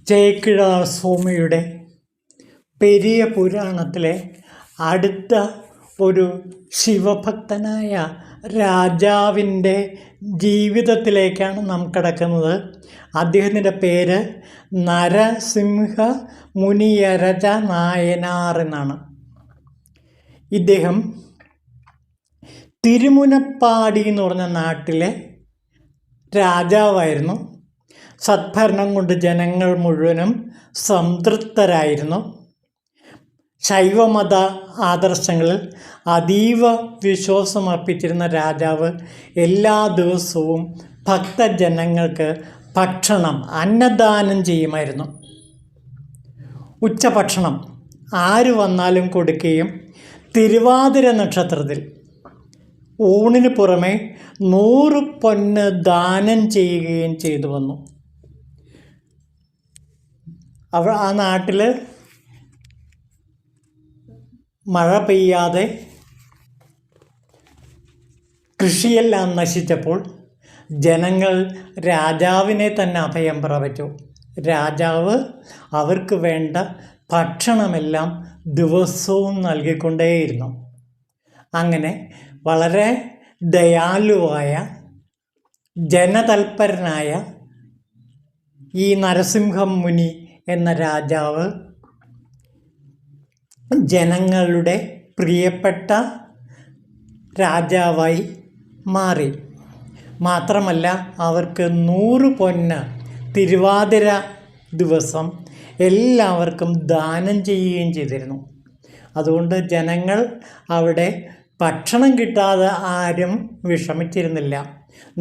ചേക്കിഴാർ സ്വാമിയുടെ പെരിയ പുരാണത്തിലെ അടുത്ത ഒരു ശിവഭക്തനായ രാജാവിൻ്റെ ജീവിതത്തിലേക്കാണ് നാം കടക്കുന്നത്. അദ്ദേഹത്തിൻ്റെ പേര് നരസിംഹ മുനിയരജ നായനാർ എന്നാണ്. ഇദ്ദേഹം തിരുമുനപ്പാടി എന്ന് പറഞ്ഞ നാട്ടിലെ രാജാവായിരുന്നു. സദ്ഭരണം കൊണ്ട് ജനങ്ങൾ മുഴുവനും സംതൃപ്തരായിരുന്നു. ശൈവമത ആദർശങ്ങളിൽ അതീവ വിശ്വാസമർപ്പിച്ചിരുന്ന രാജാവ് എല്ലാ ദിവസവും ഭക്തജനങ്ങൾക്ക് ഭക്ഷണം അന്നദാനം ചെയ്യുമായിരുന്നു. ഉച്ചഭക്ഷണം ആര് വന്നാലും കൊടുക്കുകയും തിരുവാതിര നക്ഷത്രത്തിൽ ഊണിന് പുറമെ 100 പൊന്ന് ദാനം ചെയ്യുകയും ചെയ്തു വന്നു. ആ നാട്ടിൽ മഴ പെയ്യാതെ കൃഷിയെല്ലാം നശിച്ചപ്പോൾ ജനങ്ങൾ രാജാവിനെ തന്നെ അഭയം പ്രാപിച്ചു. രാജാവ് അവർക്ക് വേണ്ട ഭക്ഷണമെല്ലാം ദിവസവും നൽകിക്കൊണ്ടേയിരുന്നു. അങ്ങനെ വളരെ ദയാലുവായ ജനതൽപരനായ ഈ നരസിംഹം മുനി എന്ന രാജാവ് ജനങ്ങളുടെ പ്രിയപ്പെട്ട രാജാവായി മാറി. മാത്രമല്ല അവർക്ക് 100 പൊന്ന് തിരുവാതിര ദിവസം എല്ലാവർക്കും ദാനം ചെയ്യുകയും ചെയ്തിരുന്നു. അതുകൊണ്ട് ജനങ്ങൾ അവിടെ ഭക്ഷണം കിട്ടാതെ ആരും വിഷമിച്ചിരുന്നില്ല.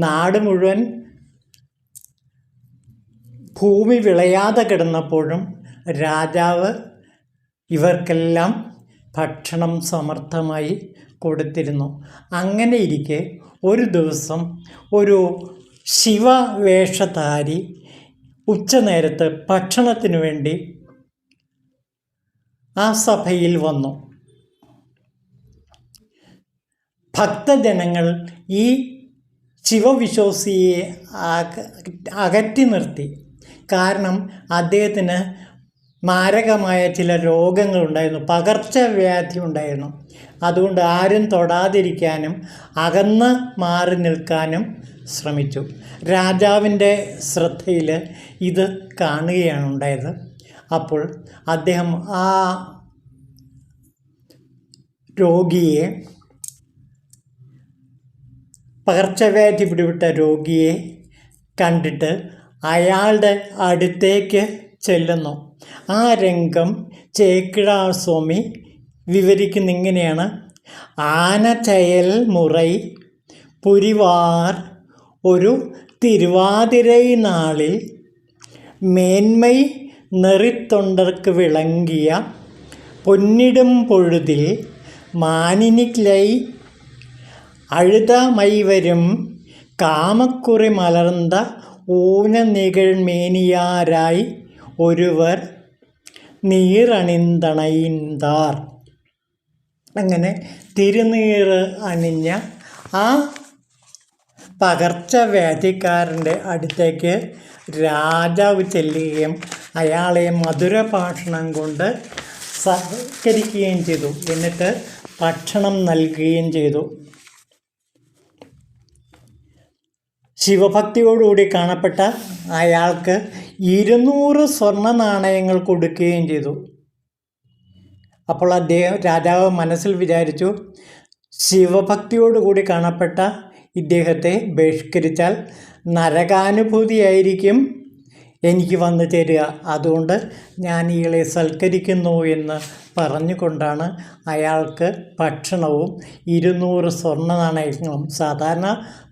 നാട് മുഴുവൻ ഭൂമി വിളയാതെ കിടന്നപ്പോഴും രാജാവ് ഇവർക്കെല്ലാം ഭക്ഷണം സമർത്ഥമായി കൊടുത്തിരുന്നു. അങ്ങനെ ഇരിക്കെ ഒരു ദിവസം ഒരു ശിവവേഷധാരി ഉച്ചനേരത്ത് ഭക്ഷണത്തിനു വേണ്ടി ആ സഭയിൽ വന്നു. ഭക്തജനങ്ങൾ ഈ ശിവവിശ്വാസിയെ അകറ്റി നിർത്തി. കാരണം അദ്ദേഹത്തിന് മാരകമായ ചില രോഗങ്ങളുണ്ടായിരുന്നു, പകർച്ചവ്യാധി ഉണ്ടായിരുന്നു. അതുകൊണ്ട് ആരും തൊടാതിരിക്കാനും അകന്ന് മാറി നിൽക്കാനും ശ്രമിച്ചു. രാജാവിൻ്റെ ശ്രദ്ധയിൽ ഇത് കാണുകയാണ് ഉണ്ടായത്. അപ്പോൾ അദ്ദേഹം ആ രോഗിയെ, പകർച്ചവ്യാധി പിടിപെട്ട രോഗിയെ കണ്ടിട്ട് അയാളുടെ അടുത്തേക്ക് ചെല്ലുന്നു. ആ രംഗം ചേക്കിഴാർ സ്വാമി വിവരിക്കുന്ന ഇങ്ങനെയാണ്: ആനച്ചയൽ മുറൈ പുരിവാർ ഒരു തിരുവാതിരൈ നാളിൽ മേന്മൈ നെറിത്തൊണ്ടർക്ക് വിളങ്ങിയ പൊന്നിടും പൊഴുതിൽ മാനിനിക്ലൈ അഴുതമൈവരും കാമക്കുറി മലർന്ന ഊന നികഴ്മേനിയാരായി ഒരുവർ നീറണിന്തണയിന്താർ. അങ്ങനെ തിരുനീറ് അണിഞ്ഞ ആ പകർച്ചവ്യാധിക്കാരൻ്റെ അടുത്തേക്ക് രാജാവ് ചെല്ലുകയും അയാളെ മധുരഭാഷണം കൊണ്ട് സത്കരിക്കുകയും ചെയ്തു. എന്നിട്ട് ഭക്ഷണം നൽകുകയും ചെയ്തു. ശിവഭക്തിയോടുകൂടി കാണപ്പെട്ട അയാൾക്ക് 200 സ്വർണ്ണ നാണയങ്ങൾ കൊടുക്കുകയും ചെയ്തു. അപ്പോൾ രാജാവ് മനസ്സിൽ വിചാരിച്ചു, ശിവഭക്തിയോടുകൂടി കാണപ്പെട്ട ഇദ്ദേഹത്തെ ബഹിഷ്കരിച്ചാൽ നരകാനുഭൂതിയായിരിക്കും എനിക്ക് വന്നു ചേരുക. അതുകൊണ്ട് ഞാൻ ഇയാളെ സൽക്കരിക്കുന്നു എന്ന് പറഞ്ഞുകൊണ്ടാണ് അയാൾക്ക് ഭക്ഷണവും 200 സ്വർണ്ണ നാണയങ്ങളും. സാധാരണ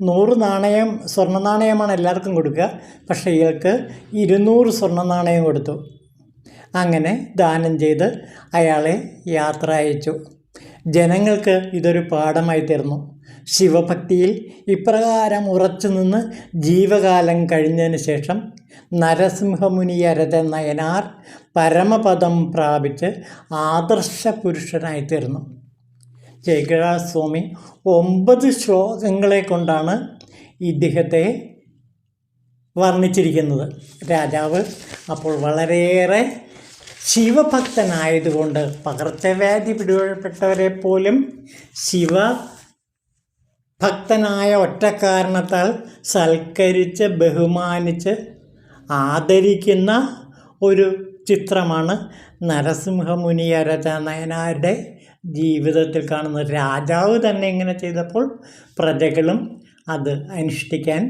100 സ്വർണ്ണ നാണയമാണ് എല്ലാവർക്കും കൊടുക്കുക. പക്ഷേ ഇയാൾക്ക് 200 സ്വർണ്ണ നാണയം കൊടുത്തു. അങ്ങനെ ദാനം ചെയ്ത് അയാളെ യാത്ര അയച്ചു. ജനങ്ങൾക്ക് ഇതൊരു പാഠമായി തീർന്നു. ശിവഭക്തിയിൽ ഇപ്രകാരം ഉറച്ചു നിന്ന് ജീവകാലം കഴിഞ്ഞതിന് ശേഷം നരസിംഹമുനിയരജ നയനാർ പരമപദം പ്രാപിച്ച് ആദർശ പുരുഷനായി തീർന്നു. ചേക്കിഴാർ സ്വാമി 9 ശ്ലോകങ്ങളെ കൊണ്ടാണ് ഇദ്ദേഹത്തെ വർണ്ണിച്ചിരിക്കുന്നത്. രാജാവ് അപ്പോൾ വളരെയേറെ ശിവഭക്തനായതുകൊണ്ട് പകർച്ചവ്യാധി പിടിപെട്ടവരെ പോലും ഭക്തനായ ഒറ്റ കാരണത്താൽ സൽക്കരിച്ച് ബഹുമാനിച്ച് ആദരിക്കുന്ന ഒരു ചിത്രമാണ് നരസിംഹമുനിയരച നയനാരുടെ ജീവിതത്തിൽ കാണുന്നത്. രാജാവ് തന്നെ ഇങ്ങനെ ചെയ്തപ്പോൾ പ്രജകളും അത് അനുഷ്ഠിക്കാൻ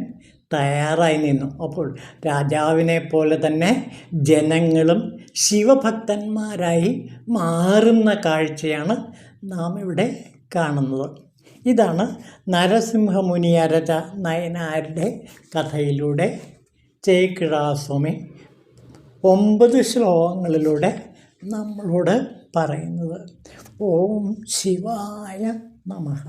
തയ്യാറായി നിന്നു. അപ്പോൾ രാജാവിനെ പോലെ തന്നെ ജനങ്ങളും ശിവഭക്തന്മാരായി മാറുന്ന കാഴ്ചയാണ് നാം ഇവിടെ കാണുന്നത്. ഇതാണ് നരസിംഹമുനിയരച നയനാരുടെ കഥയിലൂടെ ചേക്കിഴാസ്വാമി 9 ശ്ലോകങ്ങളിലൂടെ നമ്മളോട് പറയുന്നത്. ഓം ശിവായ നമഃ.